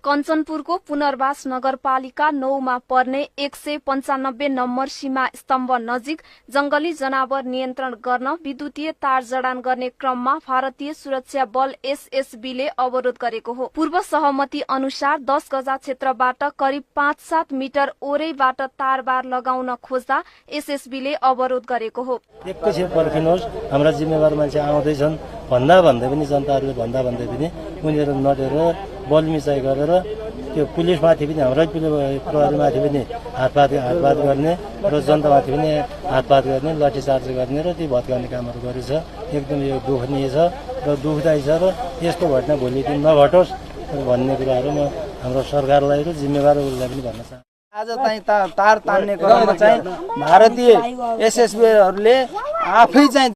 कञ्चनपुरको पुनर्वास नगरपालिका 9 मा पर्ने 195 नम्बर सीमा स्तम्भ नजिक जंगली जनावर नियन्त्रण गर्न विद्युतीय तार जडान गर्ने क्रममा भारतीय सुरक्षा बल एसएसबीले अवरोध गरेको हो। पूर्व सहमति अनुसार 10 गजा क्षेत्रबाट करिब 5-7 मिटर ओरैबाट तारबार लगाउन खोज्दा एसएसबीले अवरोध गरेको हो। एकैछिन पर्खिनुहोस्, हाम्रा जिम्मेवार मान्छे आउँदैछन् भन्दै पनि जनताहरूले भन्दै पनि उनीहरू नडेर बलमिचाइ गरेर त्यो पुलिसमाथि पनि हाम्रै प्रहरीमाथि पनि हातपात गर्ने र जनतामाथि पनि हातपात गर्ने, लाठीचार्ज गर्ने र ती भत्काउने कामहरू गरेछ। एकदम यो दुखनीय छ र दुखदायी छ र यस्तो घटना भोलि दिन नघटोस् भन्ने कुराहरू म हाम्रो सरकारलाई र जिम्मेवारहरूलाई पनि भन्न चाहन्छु। आज चाहिँ तार तान्ने क्रममा चाहिँ भारतीय एसएसबीहरूले आफै चाहिँ